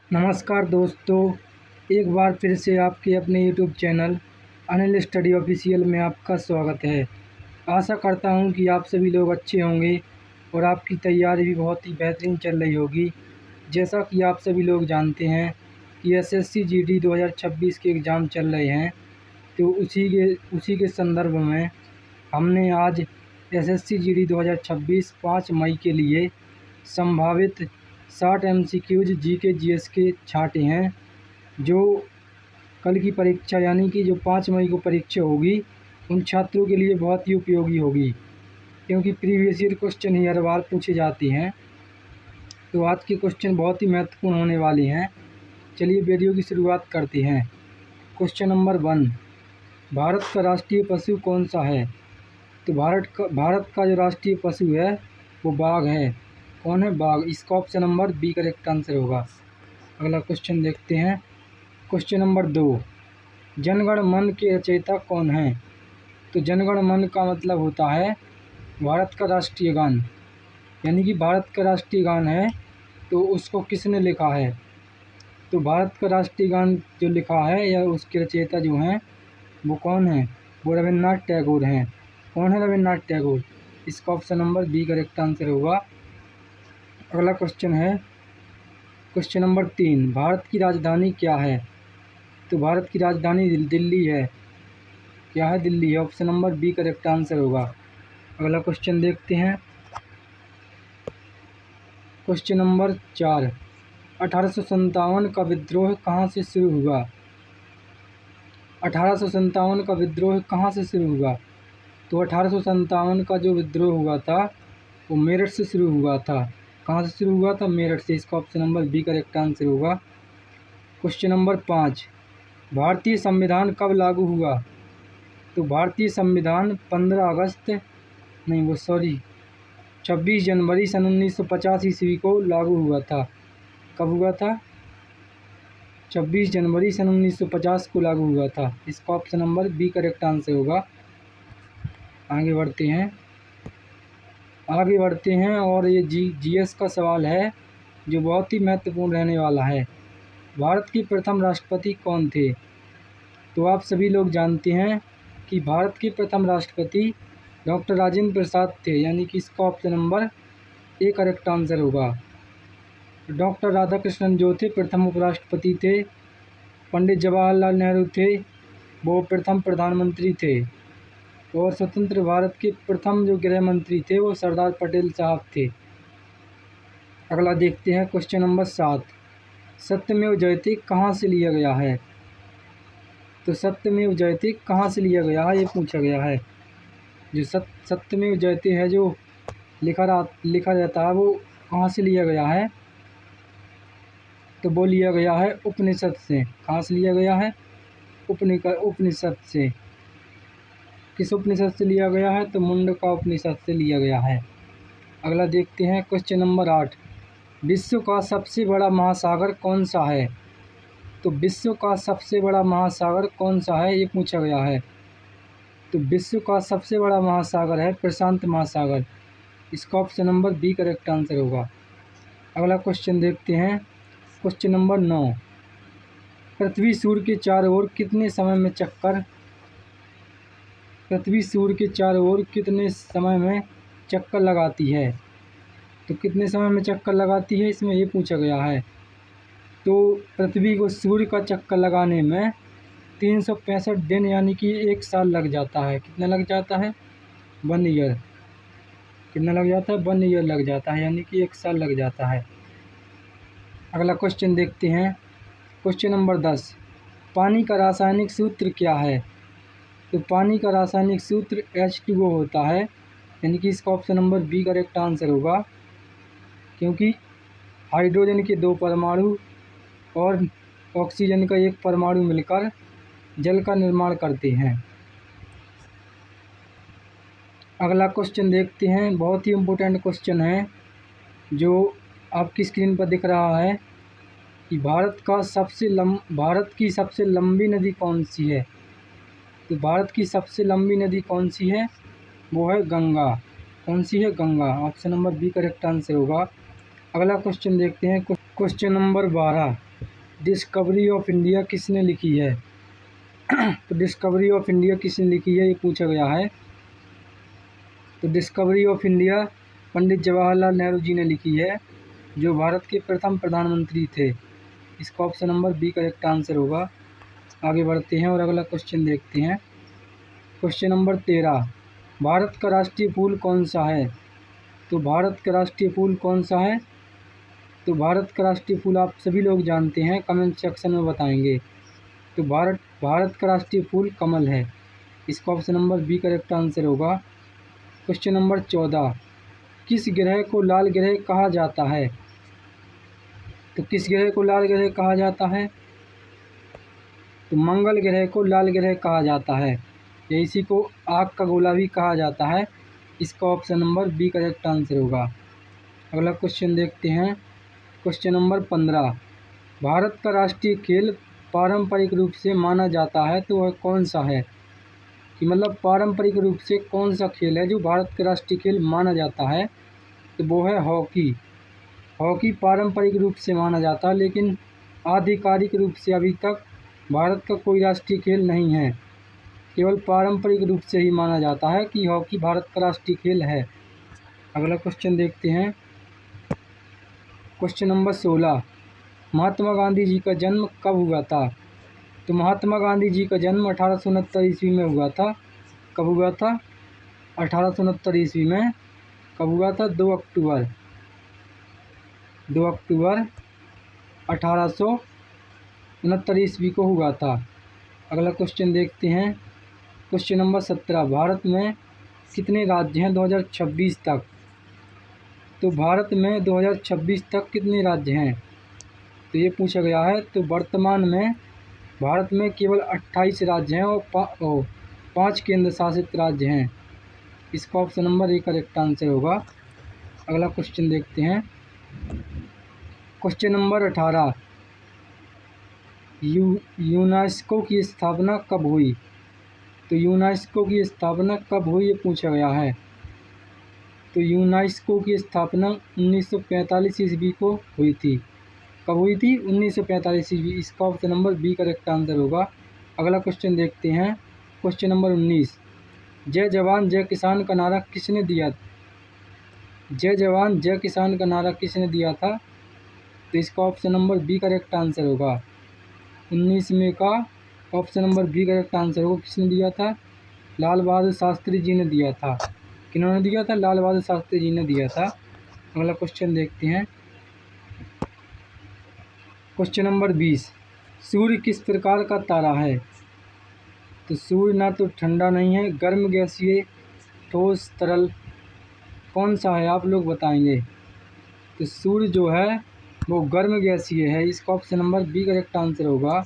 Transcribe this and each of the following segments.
नमस्कार दोस्तों, एक बार फिर से आपके अपने YouTube channel Anil study official में आपका स्वागत है। आशा करता हूं कि आप सभी लोग अच्छे होंगे और आपकी तैयारी भी बहुत ही बेहतरीन चल रही होगी। जैसा कि आप सभी लोग जानते हैं कि एसएससी जीडी 2026 के एग्ज़ाम चल रहे हैं, तो उसी के संदर्भ में हमने आज एसएससी जीडी 2026 5 मई के लिए संभावित 60 एमसीक्यूज जीके जीएस के छांटे हैं, जो कल की परीक्षा यानी कि जो 5 मई को परीक्षा होगी उन छात्रों के लिए बहुत ही उपयोगी होगी, क्योंकि प्रीवियस ईयर क्वेश्चन ही हर बार पूछे जाते हैं। तो आज के क्वेश्चन बहुत ही महत्वपूर्ण होने वाले हैं। चलिए वीडियो की शुरुआत करते हैं। क्वेश्चन नंबर 1, भारत का राष्ट्रीय पशु कौन सा है? तो भारत का जो राष्ट्रीय पशु है वो बाघ है। कौन है? बाघ। इसका option number B correct answer होगा। अगला क्वेश्चन देखते हैं। क्वेश्चन नंबर 2, जनगण मन के रचयिता कौन है? तो जनगण मन का मतलब होता है भारत का राष्ट्रीय गान, यानी कि भारत का राष्ट्रीय गान है तो उसको किसने लिखा है? तो भारत का राष्ट्रीय गान जो लिखा है या उसके रचयिता जो हैं वो कौन है? वो रविन्द्रनाथ टैगोर हैं। कौन है? रविन्द्रनाथ टैगोर। इसका option number B correct answer होगा। अगला क्वेश्चन है क्वेश्चन नंबर 3, भारत की राजधानी क्या है? तो भारत की राजधानी दिल्ली है। क्या है? दिल्ली है। Option number B correct answer होगा। अगला क्वेश्चन देखते हैं। क्वेश्चन नंबर 4, 1857 का विद्रोह कहाँ से शुरू हुआ? 1857 का विद्रोह कहाँ से शुरू हुआ? तो 1857 का जो विद्रोह हुआ था वो मेरठ से शुरू हुआ था। कहाँ से शुरू हुआ था? मेरठ से। इसका option number B correct answer होगा। क्वेश्चन नंबर 5, भारतीय संविधान कब लागू हुआ? तो भारतीय संविधान 26 जनवरी सन 1950 ईस्वी को लागू हुआ था। कब हुआ था? 26 जनवरी सन 1950 को लागू हुआ था। इसका option number B correct answer होगा। आगे बढ़ते हैं और ये जीएस का सवाल है जो बहुत ही महत्वपूर्ण रहने वाला है। भारत के प्रथम राष्ट्रपति कौन थे? तो आप सभी लोग जानते हैं कि भारत के प्रथम राष्ट्रपति डॉक्टर राजेंद्र प्रसाद थे, यानी कि इसका option number A correct answer होगा। डॉक्टर राधाकृष्णन जो थे प्रथम उपराष्ट्रपति थे। पंडित जवाहरलाल नेहरू थे, वो प्रथम प्रधानमंत्री थे। और स्वतंत्र भारत के प्रथम जो गृह मंत्री थे वो सरदार पटेल साहब थे। अगला देखते हैं क्वेश्चन नंबर 7, सत्यमेव जयते कहाँ से लिया गया है? तो सत्यमेव जयते कहाँ से लिया गया है ये पूछा गया है। जो सत्यमेव जयते है जो लिखा जाता है वो कहाँ से लिया गया है? तो वो लिया गया है उपनिषद से। कहाँ से लिया गया है? उपनिषद से। किस उपनिषद से लिया गया है? तो मुंडका उपनिषद से लिया गया है। अगला देखते हैं क्वेश्चन नंबर 8, विश्व का सबसे बड़ा महासागर कौन सा है? तो विश्व का सबसे बड़ा महासागर कौन सा है ये पूछा गया है। तो विश्व का सबसे बड़ा महासागर है प्रशांत महासागर। इसका option number B correct answer होगा। अगला क्वेश्चन देखते हैं। क्वेश्चन नंबर 9, पृथ्वी सूर्य के चारों ओर कितने समय में चक्कर लगाती है? तो कितने समय में चक्कर लगाती है इसमें ये पूछा गया है। तो पृथ्वी को सूर्य का चक्कर लगाने में 365 दिन यानी कि 1 साल लग जाता है। कितना लग जाता है? 1 ईयर। कितना लग जाता है? 1 ईयर लग जाता है, यानी कि 1 साल लग जाता है। अगला क्वेश्चन देखते हैं। क्वेश्चन नंबर 10, पानी का रासायनिक सूत्र क्या है? तो पानी का रासायनिक सूत्र H2O होता है, यानी कि इसका option number B correct answer होगा, क्योंकि हाइड्रोजन के 2 परमाणु और ऑक्सीजन का 1 परमाणु मिलकर जल का निर्माण करते हैं। अगला क्वेश्चन देखते हैं। बहुत ही इम्पोर्टेंट क्वेश्चन है जो आपकी स्क्रीन पर दिख रहा है कि भारत की सबसे लंबी नदी कौन सी है? तो भारत की सबसे लंबी नदी कौन सी है? वो है गंगा। कौन सी है? Ganga. Option number B correct answer होगा। अगला क्वेश्चन देखते हैं। Question number 12, discovery of India किसने लिखी है? तो डिस्कवरी ऑफ इंडिया किसने लिखी है, ये पूछा गया है। तो discovery of India Pandit Jawaharlal Nehru ji ने लिखी है, जो भारत के प्रथम प्रधानमंत्री थे। इसका option number B correct answer होगा। आगे बढ़ते हैं और अगला क्वेश्चन देखते हैं। क्वेश्चन नंबर 13, भारत का राष्ट्रीय फूल कौन सा है? तो भारत का राष्ट्रीय फूल कौन सा है? तो भारत का राष्ट्रीय फूल आप सभी लोग जानते हैं, कमेंट सेक्शन में बताएंगे। तो भारत का राष्ट्रीय फूल कमल है। इसका option number B correct answer होगा। क्वेश्चन नंबर 14, किस ग्रह को लाल ग्रह कहा जाता है? तो किस ग्रह को लाल ग्रह कहा जाता है? तो मंगल ग्रह को लाल ग्रह कहा जाता है, या इसी को आग का गोला भी कहा जाता है। इसका option number B correct answer होगा। अगला क्वेश्चन देखते हैं। क्वेश्चन नंबर 15, भारत का राष्ट्रीय खेल पारंपरिक रूप से माना जाता है, तो वह कौन सा है? कि मतलब पारंपरिक रूप से कौन सा खेल है जो भारत का राष्ट्रीय खेल माना जाता है? तो वो है हॉकी। हॉकी पारंपरिक रूप से माना जाता है, लेकिन आधिकारिक रूप से अभी तक भारत का कोई राष्ट्रीय खेल नहीं है। केवल पारंपरिक रूप से ही माना जाता है कि हॉकी भारत का राष्ट्रीय खेल है। अगला क्वेश्चन देखते हैं। क्वेश्चन नंबर 16, महात्मा गांधी जी का जन्म कब हुआ था? तो महात्मा गांधी जी का जन्म 1869 ईस्वी में हुआ था। कब हुआ था? 1869 ईस्वी में। कब हुआ था? 2 अक्टूबर 1869 ईस्वी को हुआ था। अगला क्वेश्चन देखते हैं। क्वेश्चन नंबर 17, भारत में कितने राज्य हैं 2026 तक? तो भारत में 2026 तक कितने राज्य हैं, तो ये पूछा गया है। तो वर्तमान में भारत में केवल 28 राज्य हैं और 5 केंद्र शासित राज्य हैं। इसका option number A correct answer होगा। अगला क्वेश्चन देखते हैं। क्वेश्चन नंबर 18, यूनेस्को की स्थापना कब हुई? तो यूनेस्को की स्थापना कब हुई, ये पूछा गया है। तो यूनेस्को की स्थापना 1945 ईस्वी को हुई थी। कब हुई थी? 1945 ईस्वी। इसका option number B correct answer होगा। अगला क्वेश्चन देखते हैं। क्वेश्चन नंबर 19, जय जवान जय किसान का नारा किसने दिया? जय जवान जय किसान का नारा किसने दिया था? तो इसका option number B correct answer होगा। 19 में का option number B correct answer होगा। किसने दिया था? लाल बहादुर शास्त्री जी ने दिया था। किन्होंने दिया था? लाल बहादुर शास्त्री जी ने दिया था। अगला क्वेश्चन देखते हैं। क्वेश्चन नंबर 20, सूर्य किस प्रकार का तारा है? तो सूर्य ना तो ठंडा नहीं है, गर्म गैसीय, ठोस, तरल, कौन सा है आप लोग बताएंगे? तो सूर्य जो है वो गर्म गैसीय है। इसका option number B correct answer होगा।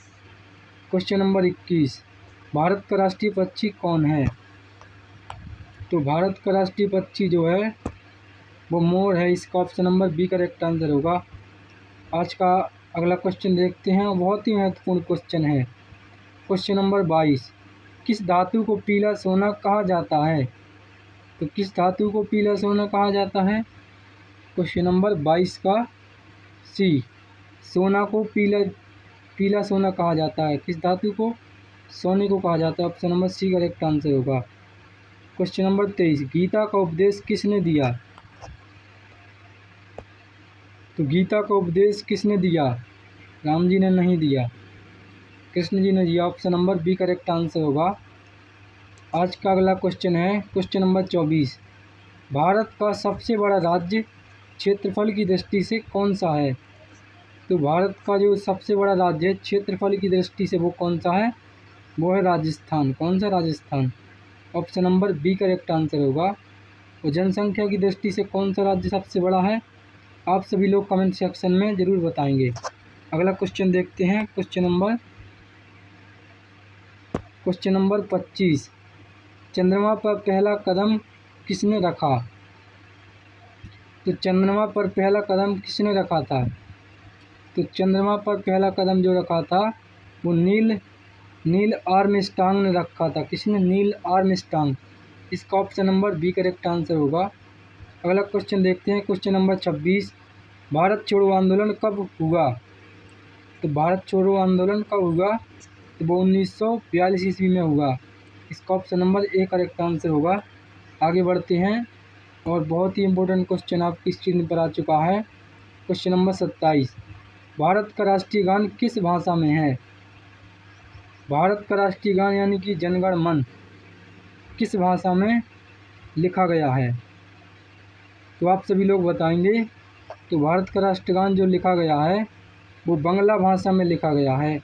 क्वेश्चन नंबर 21, भारत का राष्ट्रीय पक्षी कौन है? तो भारत का राष्ट्रीय पक्षी जो है वो मोर है। इसका option number B correct answer होगा। आज का अगला क्वेश्चन देखते हैं, बहुत ही महत्वपूर्ण क्वेश्चन है। क्वेश्चन नंबर 22, किस धातु को पीला सोना कहा जाता है? तो किस धातु को पीला सोना कहा जाता है? क्वेश्चन नंबर 22 का सी, सोना को पीला सोना कहा जाता है। किस धातु को? सोने को कहा जाता है। Option number C correct answer होगा। क्वेश्चन नंबर 23, गीता का उपदेश किसने दिया? तो गीता का उपदेश किसने दिया? राम जी ने नहीं दिया, कृष्ण जी ने दिया। Option number B correct answer होगा। आज का अगला क्वेश्चन है क्वेश्चन नंबर 24, भारत का सबसे बड़ा राज्य क्षेत्रफल की दृष्टि से कौन सा है? तो भारत का जो सबसे बड़ा राज्य है क्षेत्रफल की दृष्टि से वो कौन सा है? वो है राजस्थान। कौन सा? Rajasthan. Option number B correct answer होगा। और जनसंख्या की दृष्टि से कौन सा राज्य सबसे बड़ा है? आप सभी लोग कमेंट सेक्शन में ज़रूर बताएंगे। अगला क्वेश्चन देखते हैं। क्वेश्चन नंबर 25, चंद्रमा पर पहला कदम किसने रखा? तो चंद्रमा पर पहला कदम किसने रखा था? तो चंद्रमा पर पहला कदम जो रखा था वो नील आर्मस्ट्रांग ने रखा था। किसने? Neil Armstrong. इसका option number B correct answer होगा। अगला क्वेश्चन देखते हैं। क्वेश्चन नंबर 26, भारत छोड़ो आंदोलन कब हुआ? तो भारत छोड़ो आंदोलन कब हुआ? तो वो 1942 ईस्वी में हुआ। इसका option number A correct answer होगा। आगे बढ़ते हैं और बहुत ही इम्पोर्टेंट क्वेश्चन आपकी स्क्रीन पर आ चुका है। क्वेश्चन नंबर 27, भारत का राष्ट्रीय गान किस भाषा में है? भारत का राष्ट्रीय गान यानी कि जनगण मन किस भाषा में लिखा गया है? तो आप सभी लोग बताएंगे। तो भारत का राष्ट्रगान जो लिखा गया है वो बांग्ला भाषा में लिखा गया है।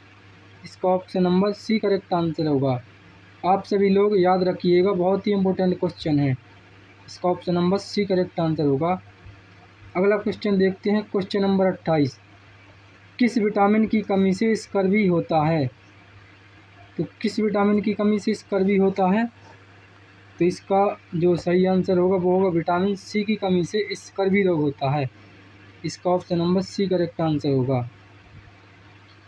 इसका option number C correct answer होगा। आप सभी लोग याद रखिएगा, बहुत ही इम्पोर्टेंट क्वेश्चन है। इसका option number C correct answer होगा। अगला क्वेश्चन देखते हैं। क्वेश्चन नंबर 28, किस विटामिन की कमी से स्कर्वी होता है? तो किस विटामिन की कमी से स्कर्वी होता है? तो इसका जो सही आंसर होगा वो होगा विटामिन सी की कमी से स्कर्वी रोग होता है। इसका option number C correct answer होगा।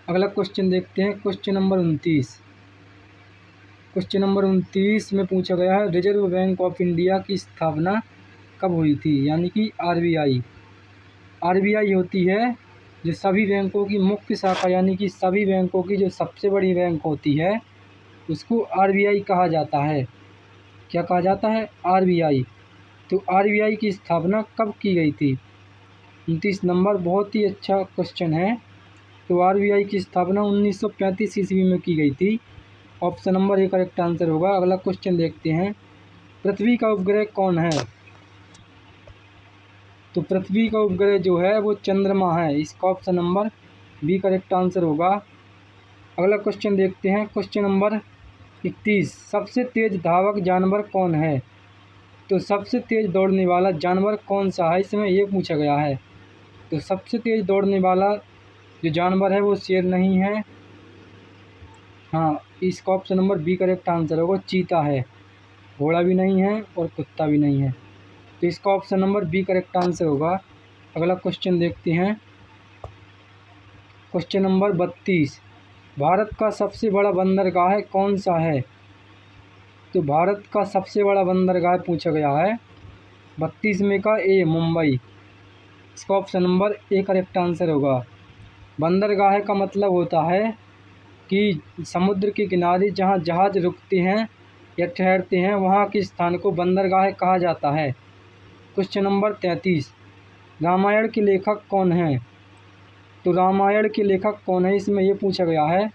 अगला क्वेश्चन देखते हैं। क्वेश्चन नंबर 29, क्वेश्चन नंबर 29 में पूछा गया है रिजर्व बैंक ऑफ इंडिया की स्थापना कब हुई थी? यानी कि आरबीआई। आरबीआई होती है जो सभी बैंकों की मुख्य शाखा, यानी कि सभी बैंकों की जो सबसे बड़ी बैंक होती है उसको आरबीआई कहा जाता है। क्या कहा जाता है? आरबीआई। तो आरबीआई की स्थापना कब की गई थी? 29 नंबर बहुत ही अच्छा क्वेश्चन है। तो आरबीआई की स्थापना 1935 ईस्वी में की गई थी। Option number A correct answer होगा। अगला क्वेश्चन देखते हैं। पृथ्वी का उपग्रह कौन है? तो पृथ्वी का उपग्रह जो है वो चंद्रमा है। इसका option number B correct answer होगा। अगला क्वेश्चन देखते हैं। क्वेश्चन नंबर 31, सबसे तेज धावक जानवर कौन है? तो सबसे तेज दौड़ने वाला जानवर कौन सा है, इसमें ये पूछा गया है। तो सबसे तेज दौड़ने वाला जो जानवर है वो शेर नहीं है। हाँ, इसका option number B correct answer होगा। चीता है, घोड़ा भी नहीं है और कुत्ता भी नहीं है। तो इसका option number B correct answer होगा। अगला क्वेश्चन देखते हैं। क्वेश्चन नंबर 32, भारत का सबसे बड़ा बंदरगाह कौन सा है? तो भारत का सबसे बड़ा बंदरगाह पूछा गया है 32 में का ए मुंबई। इसका option number A correct answer होगा। बंदरगाह का मतलब होता है कि समुद्र के किनारे जहां जहाज़ रुकते हैं या ठहरते हैं वहां के स्थान को बंदरगाह कहा जाता है। क्वेश्चन नंबर 33, रामायण के लेखक कौन हैं? तो रामायण के लेखक कौन है, इसमें ये पूछा गया है।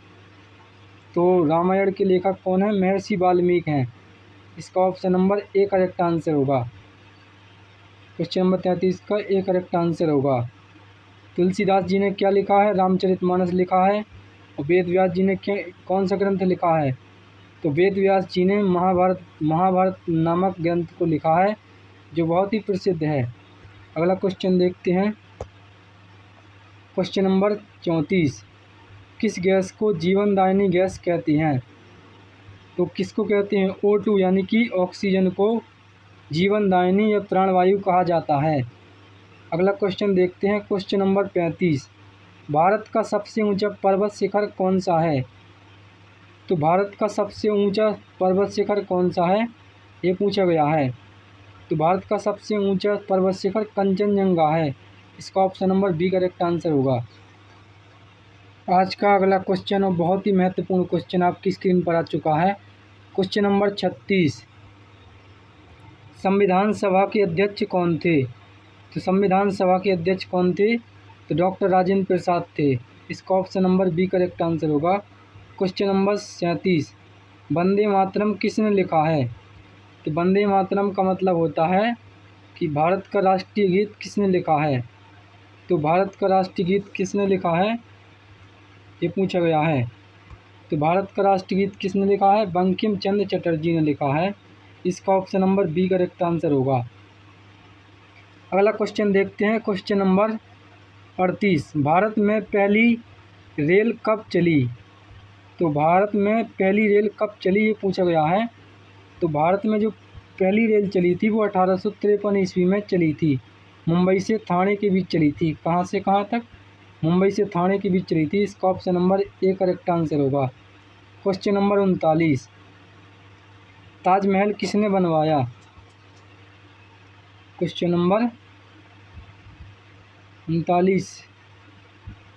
तो रामायण के लेखक कौन है? महर्षि वाल्मीकि हैं। इसका option number A correct answer होगा। क्वेश्चन नंबर 33 का ए करेक्ट आंसर होगा। तुलसीदास जी ने क्या लिखा है? रामचरितमानस लिखा है। और वेद व्यास जी ने क्या कौन सा ग्रंथ लिखा है? तो वेद व्यास जी ने महाभारत नामक ग्रंथ को लिखा है जो बहुत ही प्रसिद्ध है। अगला क्वेश्चन देखते हैं। क्वेश्चन नंबर 34, किस गैस को जीवनदायिनी गैस कहते हैं? तो किसको कहते हैं? O2 यानी कि ऑक्सीजन को जीवनदायिनी या प्राणवायु कहा जाता है। अगला क्वेश्चन देखते हैं। क्वेश्चन नंबर 35, भारत का सबसे ऊंचा पर्वत शिखर कौन सा है? तो भारत का सबसे ऊंचा पर्वत शिखर कौन सा है, ये पूछा गया है। तो भारत का सबसे ऊंचा पर्वत शिखर कंचनजंगा है। इसका option number B correct answer होगा। आज का अगला क्वेश्चन और बहुत ही महत्वपूर्ण क्वेश्चन आपकी स्क्रीन पर आ चुका है। क्वेश्चन नंबर 36, संविधान सभा के अध्यक्ष कौन थे? तो संविधान सभा के अध्यक्ष कौन थे? तो डॉक्टर राजेंद्र प्रसाद थे। इसका option number B correct answer होगा। क्वेश्चन नंबर 37, वंदे मातरम किसने लिखा है? तो वंदे मातरम का मतलब होता है कि भारत का राष्ट्रीय गीत किसने लिखा है। तो भारत का राष्ट्रीय गीत किसने लिखा है, ये पूछा गया है। तो भारत का राष्ट्रीय गीत किसने लिखा है? बंकिम चंद्र चटर्जी ने लिखा है। इसका option number B correct answer होगा। अगला क्वेश्चन देखते हैं। क्वेश्चन नंबर 38, भारत में पहली रेल कब चली? तो भारत में पहली रेल कब चली, ये पूछा गया है। तो भारत में जो पहली रेल चली थी वो 1853 ईस्वी में चली थी। मुंबई से थाने के बीच चली थी। कहाँ से कहाँ तक? मुंबई से थाने के बीच चली थी। इसका option number A correct answer होगा। क्वेश्चन नंबर 39, ताजमहल किसने बनवाया? क्वेश्चन नंबर 39,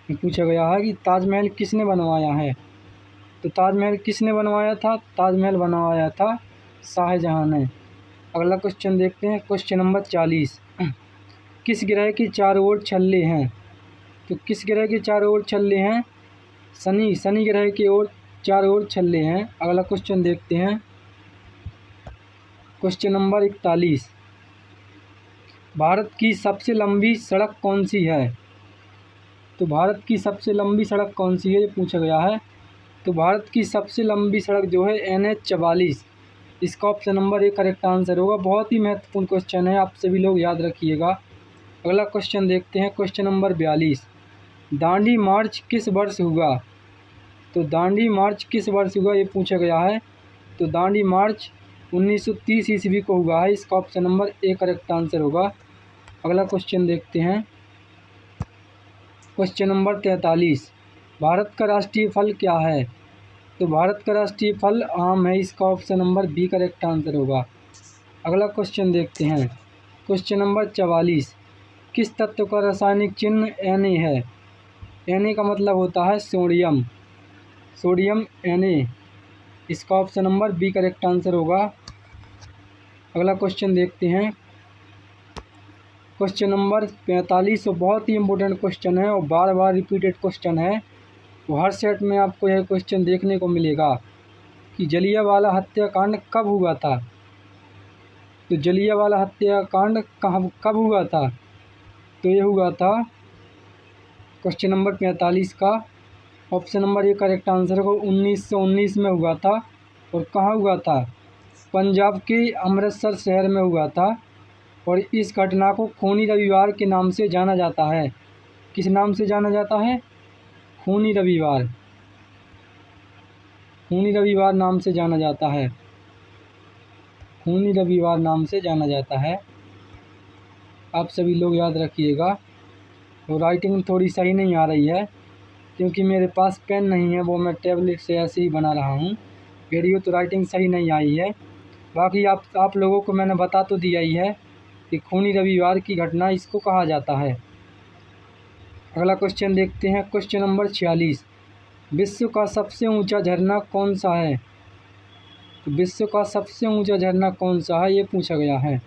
में पूछा गया है कि ताजमहल किसने बनवाया है। तो ताजमहल किसने बनवाया था? ताजमहल बनवाया था शाहजहाँ ने। अगला क्वेश्चन देखते हैं, क्वेश्चन नंबर 40। किस ग्रह के चारों ओर छल्ले हैं? तो किस ग्रह के चारों ओर छल्ले हैं? शनि ग्रह की ओर चारों ओर छल्ले हैं। अगला क्वेश्चन देखते हैं, क्वेश्चन नंबर 41। भारत की सबसे लंबी सड़क कौन सी है? तो भारत की सबसे लंबी सड़क कौन सी है, ये पूछा गया है। तो भारत की सबसे लंबी सड़क जो है NH 44, इसका option number A correct answer होगा। बहुत ही महत्वपूर्ण क्वेश्चन है, आप सभी लोग याद रखिएगा। अगला क्वेश्चन देखते हैं, क्वेश्चन नंबर 42। दांडी मार्च किस वर्ष हुआ? तो दांडी मार्च किस वर्ष हुआ, ये पूछा गया है। तो दांडी मार्च 1930 ईस्वी को हुआ है, इसका option number A correct answer होगा। अगला क्वेश्चन देखते हैं, क्वेश्चन नंबर 43। भारत का राष्ट्रीय फल क्या है? तो भारत का राष्ट्रीय फल आम है, इसका option number B correct answer होगा। अगला क्वेश्चन देखते हैं, क्वेश्चन नंबर 44। किस तत्व का रासायनिक चिन्ह Na है? Na का मतलब होता है सोडियम, सोडियम Na, इसका option number B correct answer होगा। अगला क्वेश्चन देखते हैं, क्वेश्चन नंबर 45। बहुत ही इंपॉर्टेंट क्वेश्चन है और बार बार रिपीटेड क्वेश्चन है। तो हर सेट में आपको यह क्वेश्चन देखने को मिलेगा कि जलियांवाला हत्याकांड कब हुआ था। तो जलियांवाला हत्याकांड कब हुआ था? तो ये हुआ था क्वेश्चन नंबर 45 का option number A correct answer को 1919 में हुआ था। और कहाँ हुआ था? पंजाब के अमृतसर शहर में हुआ था। और इस घटना को खूनी रविवार के नाम से जाना जाता है। किस नाम से जाना जाता है? खूनी रविवार, खूनी रविवार नाम से जाना जाता है, खूनी रविवार नाम से जाना जाता है। आप सभी लोग याद रखिएगा। और राइटिंग थोड़ी सही नहीं आ रही है क्योंकि मेरे पास पेन नहीं है, वो मैं टैबलेट से ऐसे ही बना रहा हूँ वीडियो, तो राइटिंग सही नहीं आई है। बाकी आप लोगों को मैंने बता तो दिया ही है कि खूनी रविवार की घटना इसको कहा जाता है। अगला क्वेश्चन देखते हैं, क्वेश्चन नंबर 46। विश्व का सबसे ऊंचा झरना कौन सा है? तो विश्व का सबसे ऊंचा झरना कौन सा है, ये पूछा गया है।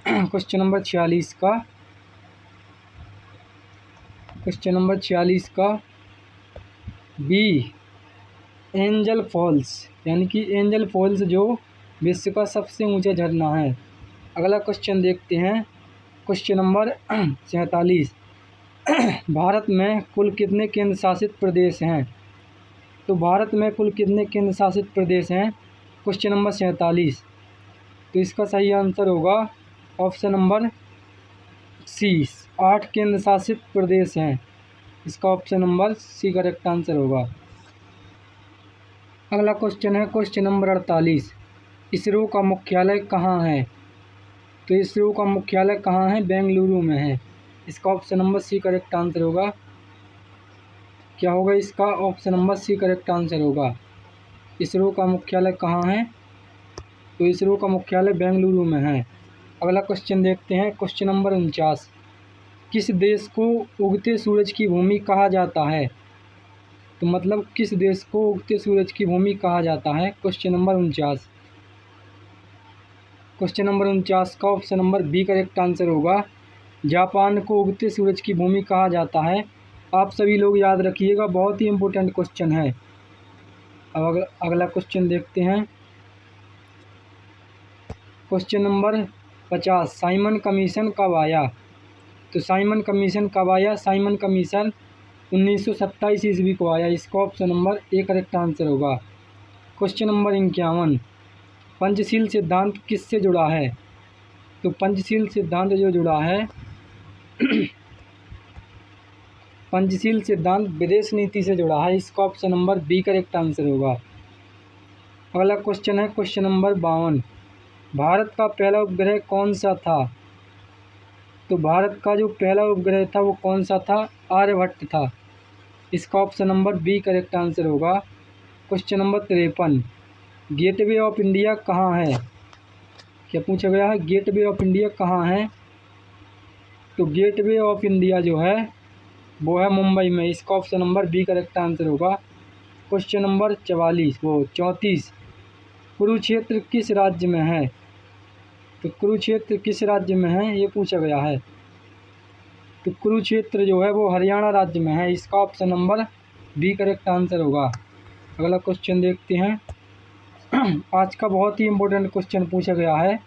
क्वेश्चन नंबर 46 का, क्वेश्चन नंबर 46 का बी एंजल फॉल्स, यानी कि एंजल फॉल्स जो विश्व का सबसे ऊंचा झरना है। अगला क्वेश्चन देखते हैं, क्वेश्चन नंबर 47। भारत में कुल कितने केंद्र शासित प्रदेश हैं? तो भारत में कुल कितने केंद्र शासित प्रदेश हैं? Question number 47। तो इसका सही आंसर होगा ऑप्शन नंबर सी, 8 केंद्र शासित प्रदेश हैं, इसका option number C correct answer होगा। अगला क्वेश्चन है क्वेश्चन नंबर 48। इसरो का मुख्यालय कहाँ है? तो इसरो का मुख्यालय कहाँ है? बेंगलुरु में है, इसका option number C correct answer होगा। क्या होगा इसका? Option number C correct answer होगा। इसरो का मुख्यालय कहाँ है? तो इसरो का मुख्यालय बेंगलुरु में है। अगला क्वेश्चन देखते हैं, क्वेश्चन नंबर 49। किस देश को उगते सूरज की भूमि कहा जाता है? तो मतलब किस देश को उगते सूरज की भूमि कहा जाता है? Question number 49। क्वेश्चन नंबर 49 का option number B correct answer होगा। जापान को उगते सूरज की भूमि कहा जाता है। आप सभी लोग याद रखिएगा, बहुत ही इम्पोर्टेंट क्वेश्चन है। अब अगला क्वेश्चन देखते हैं, क्वेश्चन नंबर 50। साइमन कमीशन कब आया? तो साइमन कमीशन कब आया? साइमन कमीशन 1927 ईस्वी को आया, इसका option number A correct answer होगा। Question number 51। पंचशील सिद्धांत किससे जुड़ा है? तो पंचशील सिद्धांत जो जुड़ा है पंचशील सिद्धांत विदेश नीति से जुड़ा है, इसका option number B correct answer होगा। अगला क्वेश्चन है क्वेश्चन नंबर 52। भारत का पहला उपग्रह कौन सा था? तो भारत का जो पहला उपग्रह था वो कौन सा था? आर्यभट्ट था, इसका option number B correct answer होगा। Question number 53। Gateway of India कहाँ है? क्या पूछा गया है? गेटवे ऑफ इंडिया कहाँ है? तो गेटवे ऑफ इंडिया जो है वो है मुंबई में। इसका option number B correct answer होगा। क्वेश्चन नंबर 34 कुरुक्षेत्र किस राज्य में है? तो कुरुक्षेत्र किस राज्य में है ये पूछा गया है। तो कुरुक्षेत्र जो है वो हरियाणा राज्य में है। इसका option number B correct answer होगा। अगला क्वेश्चन देखते हैं। आज का बहुत ही इम्पोर्टेंट क्वेश्चन पूछा गया है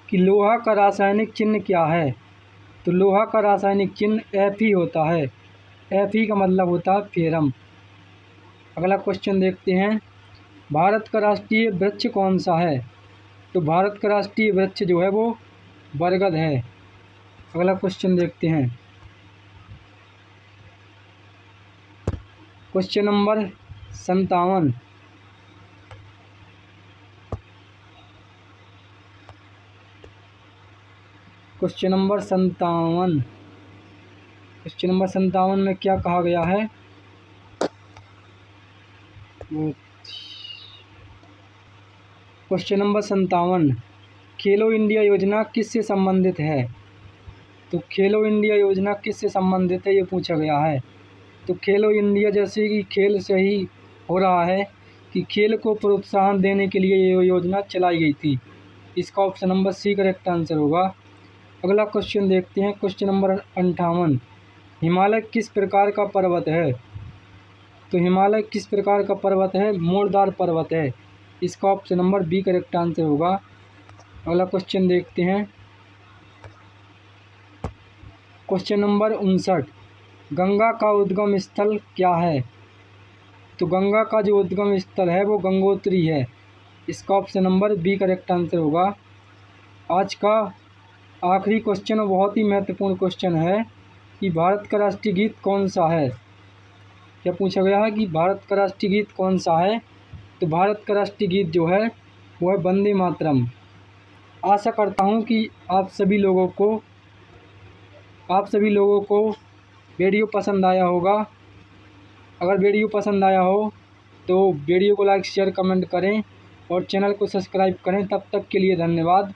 कि लोहा का रासायनिक चिन्ह क्या है? तो लोहा का रासायनिक चिन्ह Fe होता है। Fe का मतलब होता है फेरम। अगला क्वेश्चन देखते हैं। भारत का राष्ट्रीय वृक्ष कौन सा है? तो भारत का राष्ट्रीय वृक्ष जो है वो बरगद है। अगला क्वेश्चन देखते हैं। क्वेश्चन नंबर 57 क्वेश्चन नंबर 57 में क्या कहा गया है? क्वेश्चन नंबर 57 खेलो इंडिया योजना किससे संबंधित है? तो खेलो इंडिया योजना किससे संबंधित है ये पूछा गया है। तो खेलो इंडिया जैसे कि खेल से ही हो रहा है कि खेल को प्रोत्साहन देने के लिए ये योजना चलाई गई थी। इसका option number C correct answer होगा। अगला क्वेश्चन देखते हैं। क्वेश्चन नंबर 58 हिमालय किस प्रकार का पर्वत है? तो हिमालय किस प्रकार का पर्वत है? मोड़दार पर्वत है। इसका option number B correct answer होगा। अगला क्वेश्चन देखते हैं। क्वेश्चन नंबर 59 गंगा का उद्गम स्थल क्या है? तो गंगा का जो उद्गम स्थल है वो गंगोत्री है। इसका option number B correct answer होगा। आज का आखिरी क्वेश्चन और बहुत ही महत्वपूर्ण क्वेश्चन है कि भारत का राष्ट्रीय गीत कौन सा है? क्या पूछा गया है कि भारत का राष्ट्रीय गीत कौन सा है? तो भारत का राष्ट्रीय गीत जो है वो है वंदे मातरम। आशा करता हूँ कि आप सभी लोगों को वीडियो पसंद आया होगा। अगर वीडियो पसंद आया हो तो वीडियो को लाइक शेयर कमेंट करें और चैनल को सब्सक्राइब करें। तब तक के लिए धन्यवाद।